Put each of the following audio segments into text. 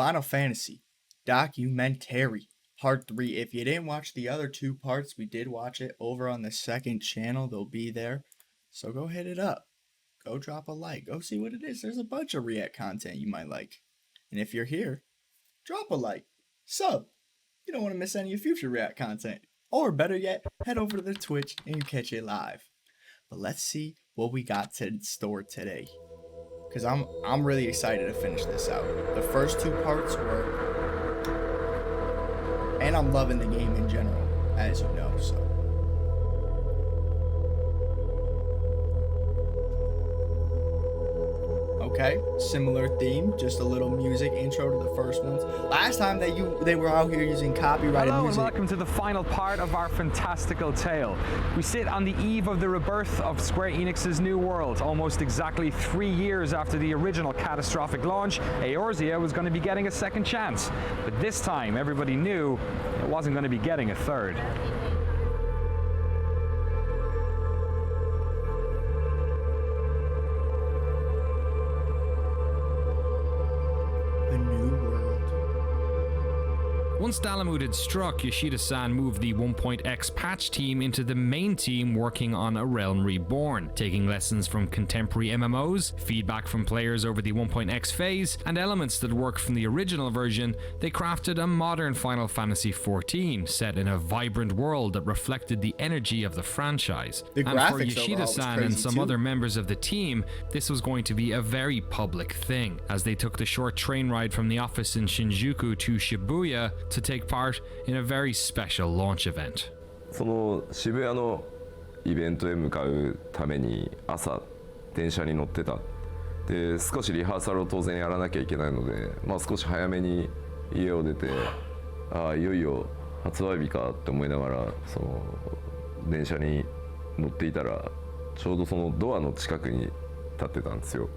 Final Fantasy Documentary Part 3. If you didn't watch the other 2 parts, we did watch it over on the second channel. They'll be there. So go hit it up. Go drop a like. Go see what it is. There's a bunch of React content you might like. And if you're here, drop a like. Sub. You don't want to miss any of future React content. Or better yet, head over to the Twitch and you catch it live. But let's see what we got to store today. Because I'm really excited to finish this out. The first 2 parts were... And I'm loving the game in general, as you know, so... Okay, similar theme, just a little music intro to the first ones. Last time they were out here using copyrighted Hello music. and welcome to the final part of our fantastical tale. We sit on the eve of the rebirth of Square Enix's new world. Almost exactly 3 years after the original catastrophic launch, Eorzea was going to be getting a second chance. But this time, everybody knew it wasn't going to be getting a third. Once Dalamud had struck, Yoshida-san moved the 1.x patch team into the main team working on A Realm Reborn, taking lessons from contemporary MMOs, feedback from players over the 1.x phase, and elements that worked from the original version. They crafted a modern Final Fantasy XIV, set in a vibrant world that reflected the energy of the franchise. The and for graphics Yoshida-san and some other members of the team, this was going to be a very public thing, as they took the short train ride from the office in Shinjuku to Shibuya to take part in a very special launch event. その渋谷のイベントへ向かうために朝電車に乗ってた。で少しリハーサルを当然やらなきゃいけないので、少し早めに家を出て、いよいよ発売日かって思いながらその電車に乗っていたらちょうどそのドアの近くに立ってたんですよ。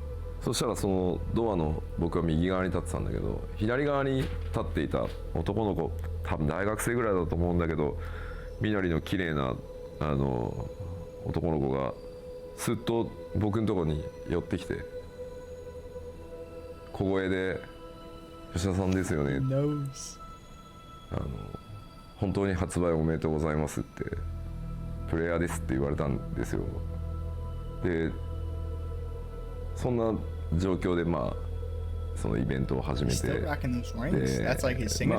そしたらそのドアの僕は右側に立ってたんだけど、左側に立っていた男の子、多分大学生ぐらいだと思うんだけど、緑の綺麗な男の子がすっと僕のところに寄ってきて、小声で「吉田さんですよね」本当に発売おめでとうございますってプレイヤーですって言われたんですよ。でそんな状況でそのイベントを始めて、で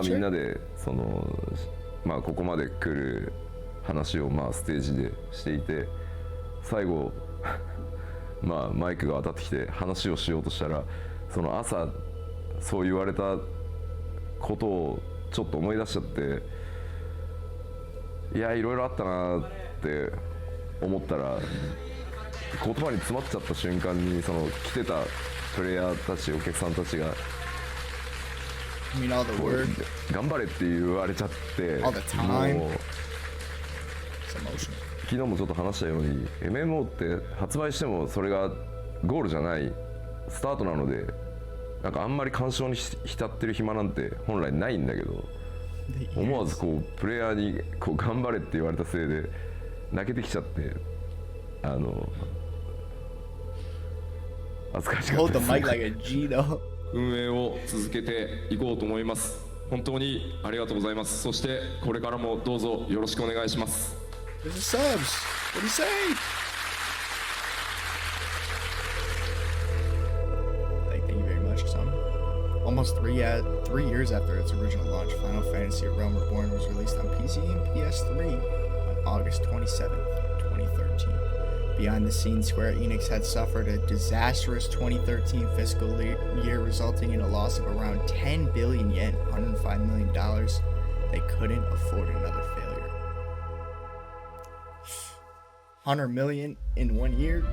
みんなでそのここまで来る話をステージでしていて、最後マイクが当たってきて話をしようとしたら、その朝そう言われたことをちょっと思い出しちゃって、いやいろいろあったなって思ったら、言葉に詰まっちゃった瞬間にその来てたプレイヤーたち、お客さんたちが頑張れって言われちゃって、もう昨日もちょっと話したように MMO って発売してもそれがゴールじゃないスタートなので、なんかあんまり感傷に浸ってる暇なんて本来ないんだけど、思わずこうプレイヤーにこう頑張れって言われたせいで泣けてきちゃって、恥ずかしかったです。運営を続けていこうと思います。本当にありがとうございます。そしてこれからもどうぞよろしくお願いします。Almost 3 years after its original launch, Final Fantasy A Realm Reborn was released on PC and PS3 on August 27th, 2013. Behind the scenes, Square Enix had suffered a disastrous 2013 fiscal year, resulting in a loss of around 10 billion yen, $105 million. They couldn't afford another failure. 100 million in 1 year?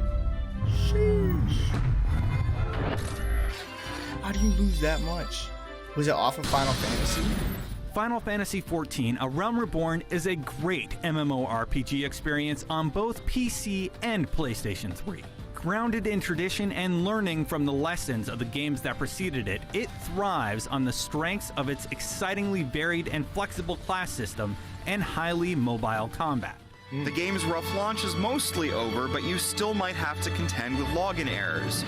Sheesh. How do you lose that much? Was it off of Final Fantasy? Final Fantasy XIV A Realm Reborn is a great MMORPG experience on both PC and PlayStation 3. Grounded in tradition and learning from the lessons of the games that preceded it, it thrives on the strengths of its excitingly varied and flexible class system and highly mobile combat. The game's rough launch is mostly over, but you still might have to contend with login errors.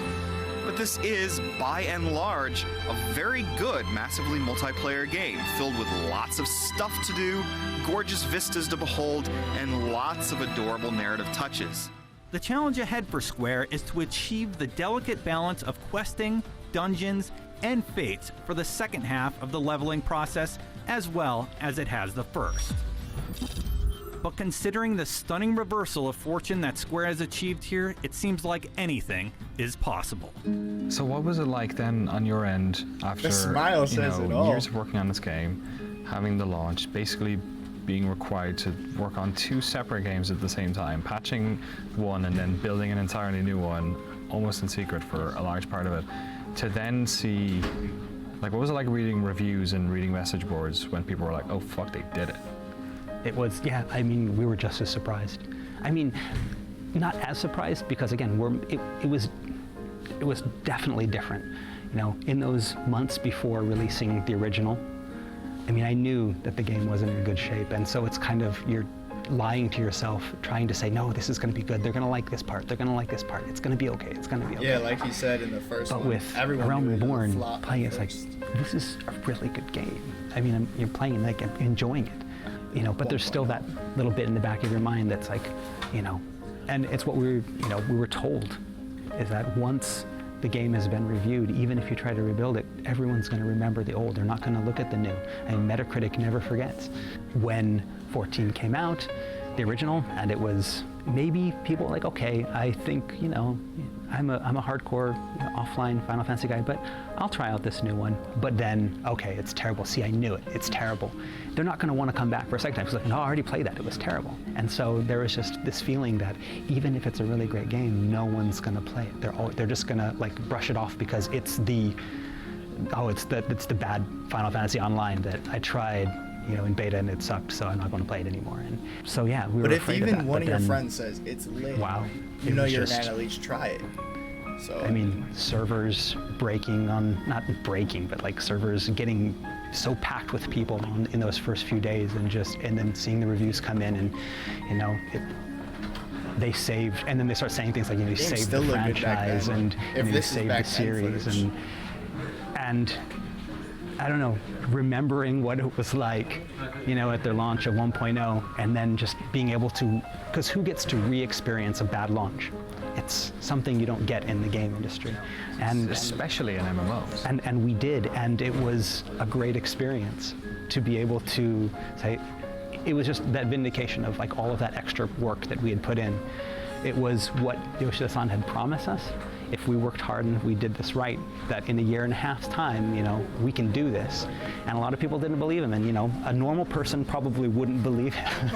But this is, by and large, a very good massively multiplayer game, filled with lots of stuff to do, gorgeous vistas to behold, and lots of adorable narrative touches. The challenge ahead for Square is to achieve the delicate balance of questing, dungeons, and fates for the second half of the leveling process, as well as it has the first. But considering the stunning reversal of fortune that Square has achieved here, it seems like anything is possible. So what was it like then on your end after The smile says it all. years of working on this game, having the launch, basically being required to work on two separate games at the same time, patching one and then building an entirely new one, almost in secret for a large part of it, to then see, like, what was it like reading reviews and reading message boards when people were like, oh fuck, they did it? It was, yeah, I mean, we were just as surprised. I mean, not as surprised because, again, it was definitely different. You know, in those months before releasing the original, I mean, I knew that the game wasn't in good shape, and so it's kind of, you're lying to yourself, trying to say, no, this is going to be good, they're going to like this part, they're going to like this part, it's going to be okay, it's going to be okay. Yeah, like you said in the first but one. with everyone Realm knew it was a Reborn, flop playing at it's like, first. this is a really good game. I mean, you're playing and like enjoying it, you know, but there's still that little bit in the back of your mind that's like, you know, and it's what we were told, is that once the game has been reviewed, even if you try to rebuild it, everyone's going to remember the old. They're not going to look at the new. And Metacritic never forgets. When 14 came out, the original, and it was, maybe people were like, okay, I think, you know, I'm a hardcore offline Final Fantasy guy, but I'll try out this new one. But then, okay, it's terrible. See, I knew it. It's terrible. They're not going to want to come back for a second time. It's like, no, I already played that. It was terrible. And so there was just this feeling that even if it's a really great game, no one's going to play it. They're just going to like brush it off because it's the bad Final Fantasy Online that I tried, you know, in beta and it sucked, so I'm not going to play it anymore. And so yeah, we were afraid of that. But if even one of your then, friends says it's lit, wow, you know was you're just- gonna at least try it. So I mean, servers breaking on, not breaking, but like servers getting so packed with people in those first few days, and then seeing the reviews come in, and you know, they saved, and then they start saying things like, you know, you Games saved still the look good back franchise, then. and If you this is saved back the then series, footage. and I don't know, remembering what it was like, you know, at their launch of 1.0, and then just being able to, because who gets to re-experience a bad launch? It's something you don't get in the game industry, and Especially in MMOs. and we did, and it was a great experience to be able to say, it was just that vindication of like all of that extra work that we had put in. It was what Yoshida-san had promised us. If we worked hard and we did this right, that in a year and a half's time, you know, we can do this. And a lot of people didn't believe him, and you know, a normal person probably wouldn't believe him.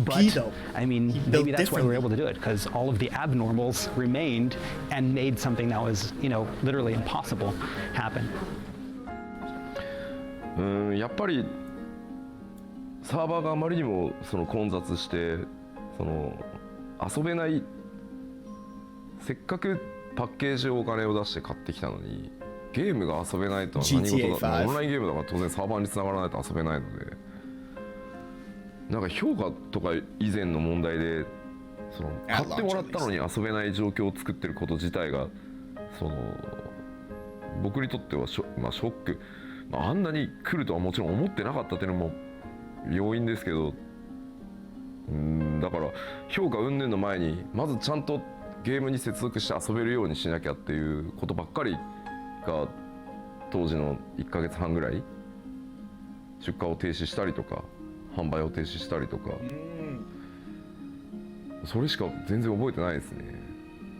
But he, though, I mean, he maybe built that's why we were differently. able to do it, because all of the abnormals remained and made something that was, you know, literally impossible happen. やっぱりサーバーがあまりにもその混雑してその遊べない、せっかくパッケージをお金を出して買ってきたのにゲームが遊べないとは何事 GTA だ、 5 オンラインゲームだから当然サーバーに繋がらないと遊べないので、なんか評価とか以前の問題でその買ってもらったのに遊べない状況を作ってること自体がその僕にとってはショック、あんなに来るとはもちろん思ってなかったっていうのも要因ですけど、だから評価云々の前にまずちゃんとゲームに接続して遊べるようにしなきゃっていうことばっかりが当時の1ヶ月半ぐらい出荷を停止したりとか販売を停止したりとか、それしか全然覚えてないですね。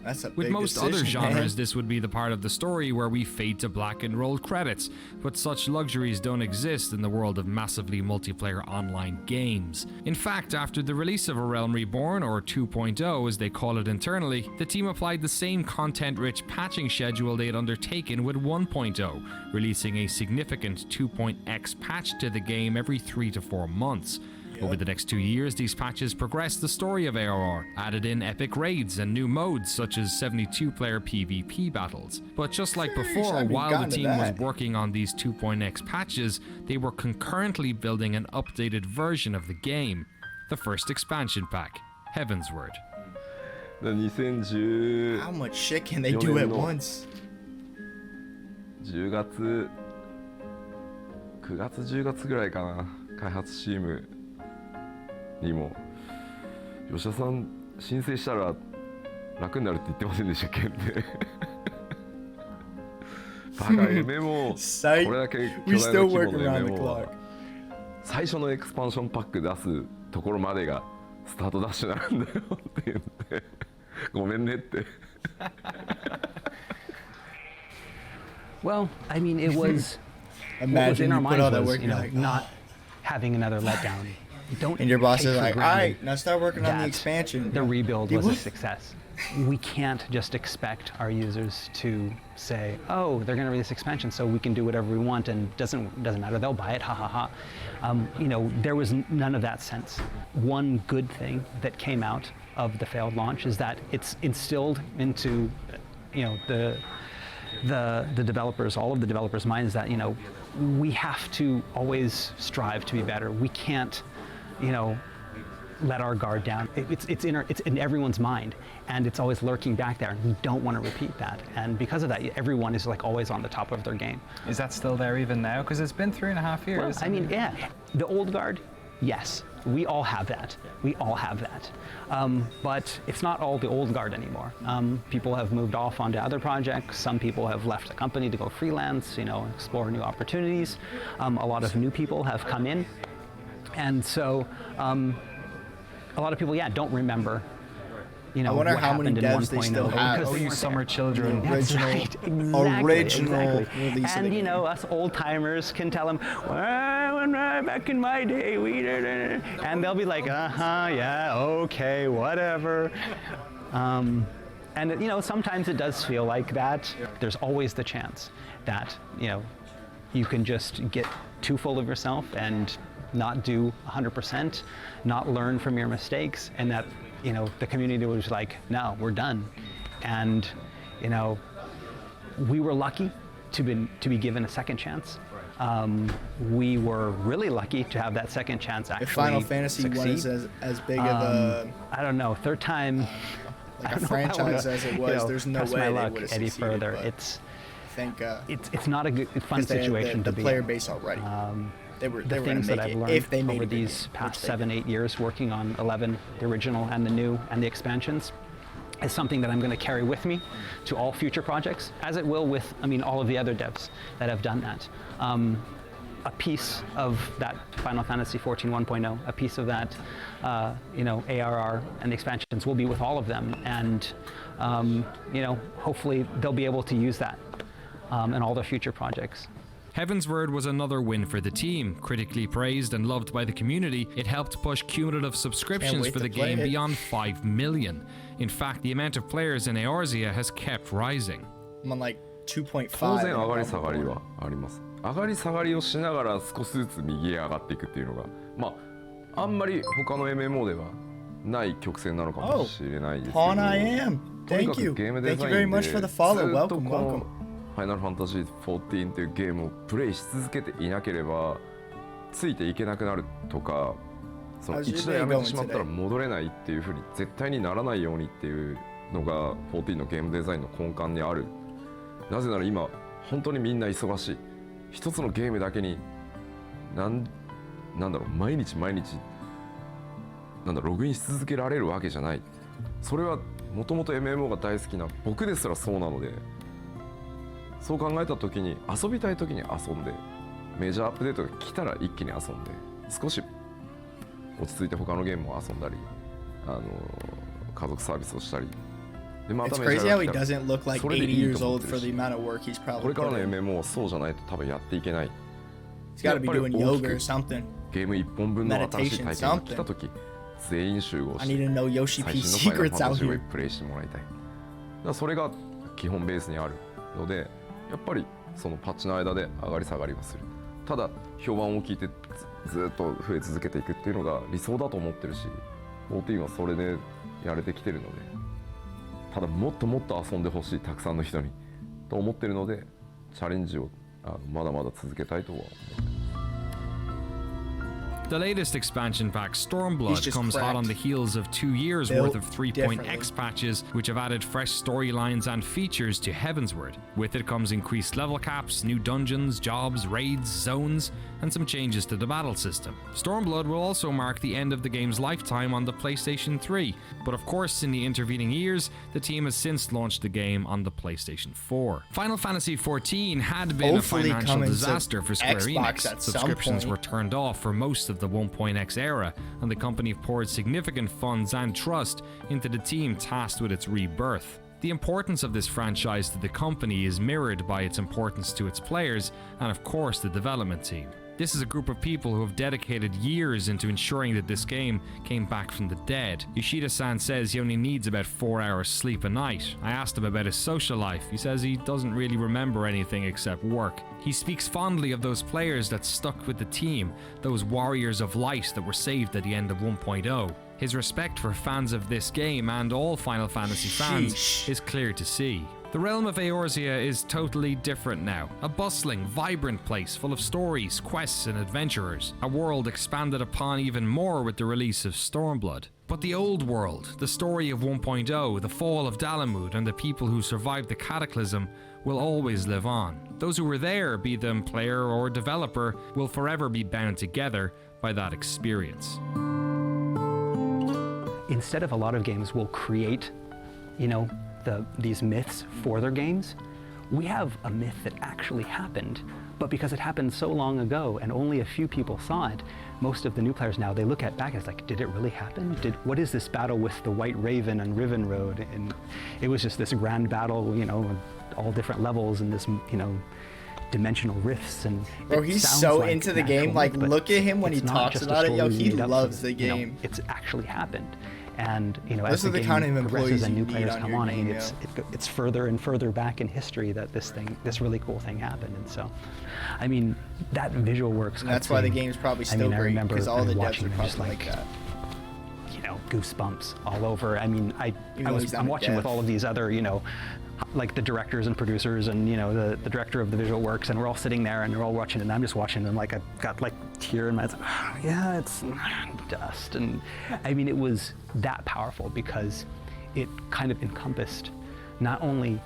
That's a With big most other decision, man. genres, this would be the part of the story where we fade to black and roll credits, but such luxuries don't exist in the world of massively multiplayer online games. In fact, after the release of A Realm Reborn, or 2.0 as they call it internally, the team applied the same content-rich patching schedule they had undertaken with 1.0, releasing a significant 2.x patch to the game every 3 to 4 months. Over the next 2 years, these patches progressed the story of ARR, added in epic raids and new modes such as 72-player PvP battles. But just like before, I haven't while the gotten to team was that. working on these 2.x patches, they were concurrently building an updated version of the game, the first expansion pack, Heavensward. 2010 How much shit can they do at once? 10月9月10月ぐらいかな、開発チームにも吉田さん申請したら楽になるって言ってませんでしたっけってバカ MMO これだけ巨大な規模の MMO は最初のエクスパンションパック出すところまでがスタートダッシュなんだよって言ってごめんねって Well, I mean, it was what was in Imagine our you put all minds that was, work, you you're know, like, not having another letdown. Don't and your boss take is for like, all granted right, now start working on the that expansion. The rebuild Dude, was a what? success. We can't just expect our users to say, "Oh, they're going to release expansion, so we can do whatever we want, and doesn't matter. They'll buy it. Ha ha ha." You know, there was none of that sense. One good thing that came out of the failed launch is that it's instilled into, you know, the developers, all of the developers' minds that, you know, we have to always strive to be better. We can't, you know, let our guard down. It's in everyone's mind, and it's always lurking back there, and we don't want to repeat that. And because of that, everyone is like always on the top of their game. Is that still there even now? Because it's been 3.5 years. Well, I mean, yeah, the old guard, yes, we all have that. We all have that. But it's not all the old guard anymore. People have moved off onto other projects. Some people have left the company to go freelance, you know, explore new opportunities. A lot of new people have come in. And so a lot of people, yeah, don't remember, you know, I wonder what how many happened in devs they 1.0 still have. because Oh, they you weren't summer there. children. That's Original- right, exactly, original exactly. release of And the you know, game. us old timers can tell them, well, back in my day, we did it, and they'll be like, yeah, okay, whatever. And you know, sometimes it does feel like that. There's always the chance that, you know, you can just get too full of yourself and not do 100%, not learn from your mistakes, and that, you know, the community was like, no, we're done. And, you know, we were lucky to be given a second chance. We were really lucky to have that second chance actually If Final Fantasy succeed. was as big of a I don't know, third time. like I a don't know if I franchise wanna, as it you was, know, there's no press way my they luck would have any succeeded. further. But I think It's not a good, fun 'cause they had situation the to be player in. base already. They were The going things to that make I've it learned if they made over a game, these past which they 7-8 years working on 11, the original and the new and the expansions, is something that I'm going to carry with me to all future projects, as it will with, I mean, all of the other devs that have done that. A piece of that Final Fantasy 14 1.0, a piece of that, you know, ARR and the expansions will be with all of them, and you know, hopefully they'll be able to use that in all their future projects. Heavensward was another win for the team. Critically praised and loved by the community, it helped push cumulative subscriptions wait for to the play game it. beyond 5 million. In fact, the amount of players in Eorzea has kept rising. I'm on like 2.5. 当然上がり下がりはあります。上がり下がりをしながら少しずつ右へ上がっていくっていうのが、まああんまり他の MMO ではない曲線なのかもしれないですけど、 Pawn I am. とにか Thank you. くゲームデ Thank ザ you イ very ンで much ず for っ the と follow. こ Welcome, の welcome. ファイナルファンタジー14っていうゲームをプレイし続けていなければついていけなくなるとか、その How's your 一度 day やめ going てしまったら today? 戻れないっていうふうに絶対にならないようにっていうのが14のゲームデザインの根幹にある。なぜなら今本当にみんな忙しい。一つのゲームだけになんだろう、毎日ログインし続けられるわけじゃない。それはもともと MMO が大好きな僕ですらそうなので、そう考えた時に遊びたい時に遊んで、メジャーアップデートが来たら一気に遊んで、少し落ち着いて他のゲームを遊んだり、家族サービスをしたり、でまた It's メジャ crazy ー how が he 来たら doesn't look like それで 80いい years と思っ old て for る the し、 amount of work he's こ probably れから put の in. MMO はそうじゃないと多分やっていけない。 He's got to be やっぱり doing 大き yoga く or something. ゲーム1本分の新しい体験が来た時、全員集合 I し need て to know Yoshi 最 P 新のファイナル secrets ファンタ out ジーを here. プレイしてもらいたい。だからそれが基本ベースにあるので、やっぱりそのパッチの間で上がり下がりはする。ただ評判を聞いてずっと増え続けていくっていうのが理想だと思ってるし、14はそれでやれてきてるので、ただもっともっと遊んでほしい、たくさんの人にと思ってるので、チャレンジをまだまだ続けたいとは思ってます。The latest expansion pack, He's Stormblood, just comes hot cracked. on the heels of 2 years Built worth of 3.x differently. patches, which have added fresh storylines and features to Heavensward. With it comes increased level caps, new dungeons, jobs, raids, zones, and some changes to the battle system. Stormblood will also mark the end of the game's lifetime on the PlayStation 3, but of course in the intervening years, the team has since launched the game on the PlayStation 4. Final Fantasy XIV had been Hopefully a financial coming to disaster for Square Xbox Enix. at some Subscriptions point. were turned off for most of the 1.x era, and the company poured significant funds and trust into the team tasked with its rebirth. The importance of this franchise to the company is mirrored by its importance to its players and of course the development team. This is a group of people who have dedicated years into ensuring that this game came back from the dead. Yoshida-san says he only needs about 4 hours sleep a night. I asked him about his social life. He says he doesn't really remember anything except work. He speaks fondly of those players that stuck with the team, those warriors of light that were saved at the end of 1.0. His respect for fans of this game and all Final Fantasy fans Sheesh. is clear to see. The realm of Eorzea is totally different now. A bustling, vibrant place full of stories, quests and adventurers. A world expanded upon even more with the release of Stormblood. But the old world, the story of 1.0, the fall of Dalamud and the people who survived the cataclysm will always live on. Those who were there, be them player or developer, will forever be bound together by that experience. Instead of a lot of games will create, these myths for their games, we have a myth that actually happened, but because it happened so long ago and only a few people saw it, most of the new players now, they look at back and it's like, did it really happen? What is this battle with the White Raven and Riven Road? And it was just this grand battle, with all different levels and this, dimensional rifts. And Bro, it he's sounds so like into an the game. actual Like, myth, but look at him when he it's not talks just a about it. Yo, story he made up loves for the game. It's actually happened. And as Those are the the game kind of progresses employees and you new need players on come your on, game, it's further and further back in history that this really cool thing happened. And so, I mean, that visual works. And that's why the game's probably still great, because all the devs watching are them probably just like that. Goosebumps all over. I mean, he's not I'm a watching with dev. all of these other, like the directors and producers and the director of the visual works, and we're all sitting there and they're all watching, and I'm just watching them like I've got like tear in my eyes. Yeah, it's dust, and I mean it was that powerful because it kind of encompassed not only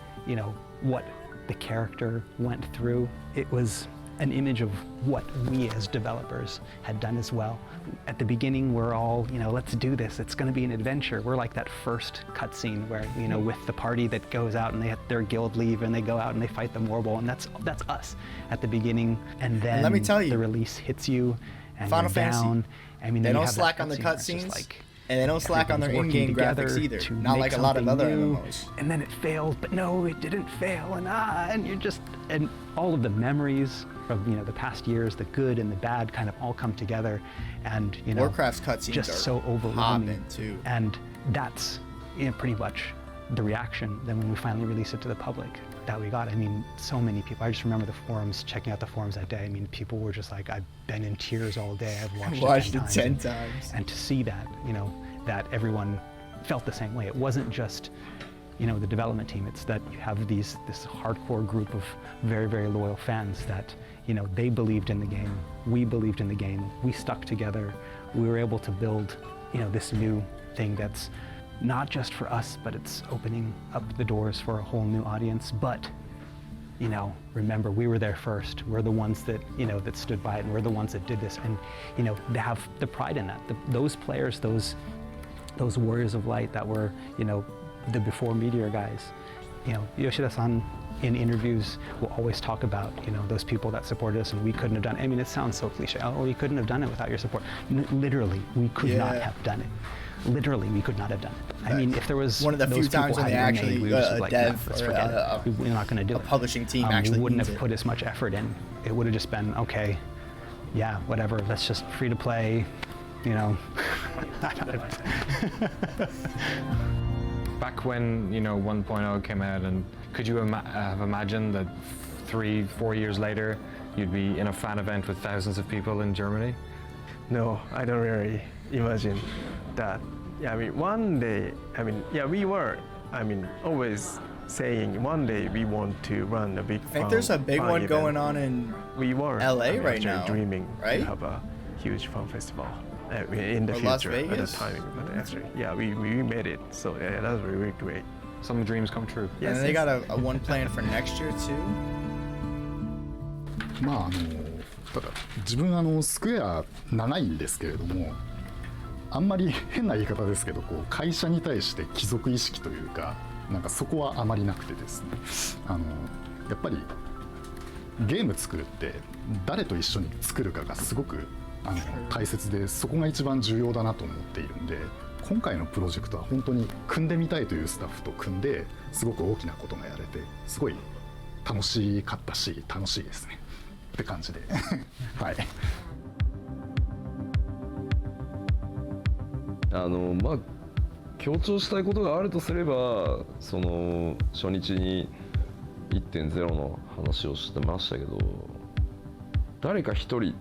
what the character went through, it was an image of what we as developers had done as well. At the beginning, we're all, let's do this. It's going to be an adventure. We're like that first cutscene where, with the party that goes out and they have their guild leave and they go out and they fight the Morble, and that's us at the beginning. And then And let me tell you, the release hits you and Final you're Fantasy, down. I mean, they then you don't have that slack on the cutscene where it's just cutscenes, like, and they don't slack on their everyone's in-game working graphics together either. to Not make like a lot of something other new, MMOs. and then it failed, but no, it didn't fail, and you're just, and all of the memories of the past years, the good and the bad, kind of all come together, and Warcraft's cutscenes just are so overwhelming hopping, too. and that's pretty much the reaction then when we finally release it to the public that we got. I mean, so many people. I just remember the forums, checking out the forums that day. I mean, people were just like, I've been in tears all day. I've watched it 10 times. And to see that, that everyone felt the same way. It wasn't just, the development team. It's that you have this hardcore group of very, very loyal fans that, they believed in the game. We believed in the game. We stuck together. We were able to build, this new thing that's not just for us, but it's opening up the doors for a whole new audience. But, remember, we were there first. We're the ones that, that stood by it, and we're the ones that did this. And, they have the pride in that. Those players, those warriors of light that were, the before Meteor guys, Yoshida-san in interviews will always talk about, those people that supported us and we couldn't have done it. I mean, it sounds so cliche. Oh, we couldn't have done it without your support. Literally, we could not have done it. Literally, we could not have done it. I mean, if there was one of the those few times people when they had actually we were just like, dev let's or forget it. We're not going to do it. publishing team actually we wouldn't means have it. put as much effort in. It would have just been, okay, yeah, whatever. That's just free to play. Back when 1.0 came out, and could you have imagined that 3-4 years later you'd be in a fan event with thousands of people in Germany? No, I don't really imagine that. Yeah, I mean, one day, we were, always saying one day we want to run a big I think there's a big one going on in we were LA right actually now, dreaming right? to have a huge fan festival in the Or Las future at the Vegas? time. But actually, yeah, we made it. So yeah, that was really great. Some dreams come true. And then they got a one planned for next year too. まあただ自分スクエア7位んですけれども、あんまり変な言い方ですけど、こう会社に対して貴族意識というか、なんかそこはあまりなくてですね、やっぱりゲーム作るって誰と一緒に作るかがすごく大切で、そこが一番重要だなと思っているんで、今回のプロジェクトは本当に組んでみたいというスタッフと組んで、すごく大きなことがやれて、すごい楽しかったし楽しいですねって感じではい。まあ強調したいことがあるとすれば、その初日に 1.0 の話をしてましたけど、誰か一人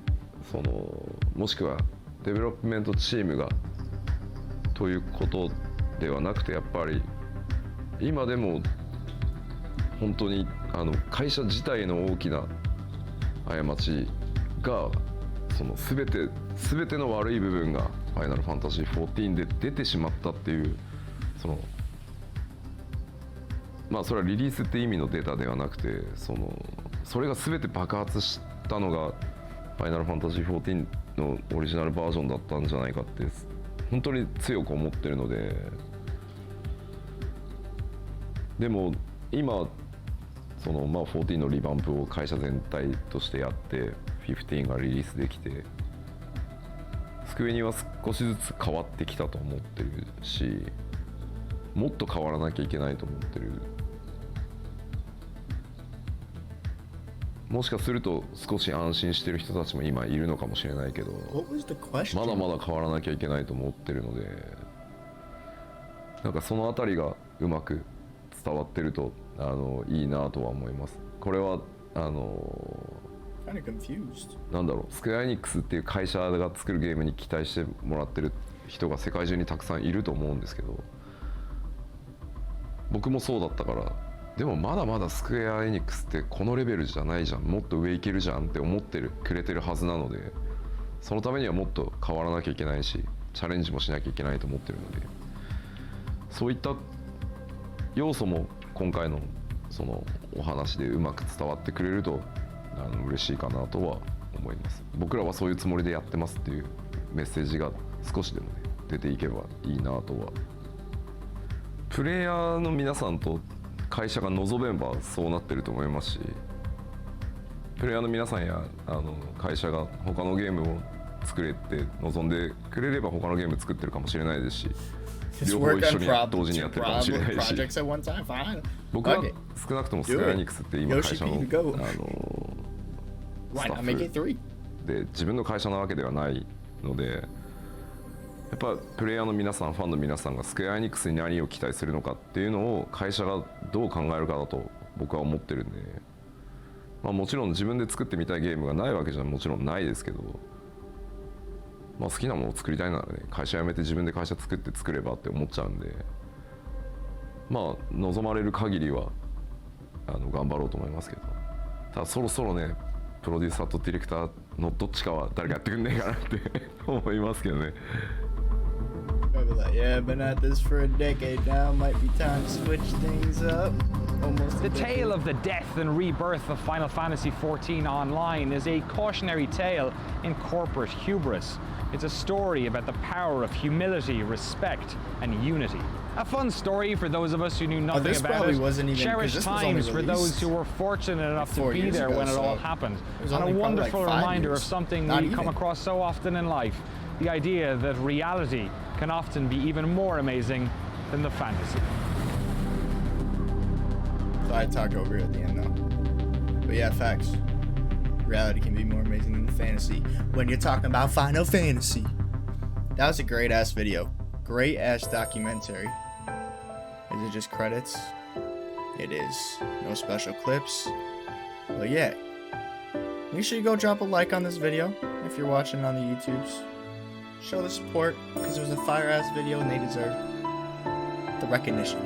もしくはデベロップメントチームがということではなくて、やっぱり今でも本当に会社自体の大きな過ちが、全ての悪い部分がファイナルファンタジー14で出てしまったっていう、まあそれはリリースって意味のデータではなくて、それが全て爆発したのがファイナルファンタジー14のオリジナルバージョンだったんじゃないかって本当に強く思ってるので、でも今まあ14のリバンプを会社全体としてやって15がリリースできて、スクエニは少しずつ変わってきたと思ってるし、もっと変わらなきゃいけないと思ってる。もしかすると少し安心してる人たちも今いるのかもしれないけど、まだまだ変わらなきゃいけないと思ってるので、なんかそのあたりがうまく伝わってるといいなとは思います。これはなんだろう、スクエアエニックスっていう会社が作るゲームに期待してもらってる人が世界中にたくさんいると思うんですけど、僕もそうだったから、でもまだまだスクエアエニックスってこのレベルじゃないじゃん、もっと上いけるじゃんって思ってくれてるはずなので、そのためにはもっと変わらなきゃいけないし、チャレンジもしなきゃいけないと思ってるので、そういった要素も今回のそのお話でうまく伝わってくれると嬉しいかなとは思います。僕らはそういうつもりでやってますっていうメッセージが少しでもね出ていけばいいなとは。プレイヤーの皆さんと会社が望めばそうなってると思いますし、プレイヤーの皆さんや会社が他のゲームを作れって望んでくれれば他のゲーム作ってるかもしれないですし、両方一緒に同時にやってるかもしれないし、僕は少なくともスクエアエニックスって今会社のスタッフで自分の会社なわけではないので、やっぱプレイヤーの皆さん、ファンの皆さんがスクエアエニックスに何を期待するのかっていうのを会社がどう考えるかだと僕は思ってるんで、まあ、もちろん自分で作ってみたいゲームがないわけじゃもちろんないですけど、まあ、好きなものを作りたいならね、会社辞めて自分で会社作って作ればって思っちゃうんで、まあ望まれる限りは頑張ろうと思いますけど、ただそろそろねプロデューサーとディレクターのどっちかは誰かやってくんねえかなって思いますけどね。Yeah, been at this for a decade now. Might be time to switch things up. Almost. The tale of the death and rebirth of Final Fantasy XIV Online is a cautionary tale in corporate hubris. It's a story about the power of humility, respect, and unity. A fun story for those of us who knew nothing about it. Cherished times for those who were fortunate enough to be there when it all happened. And a wonderful reminder of something we come across so often in life. The idea that reality can often be even more amazing than the fantasy. So I talk over at the end though. But yeah, facts. Reality can be more amazing than the fantasy when you're talking about Final Fantasy. That was a great ass video. Great ass documentary. Is it just credits? It is. No special clips. But yeah. Make sure you go drop a like on this video if you're watching on the YouTubes. Show the support because it was a fire ass video and they deserve the recognition.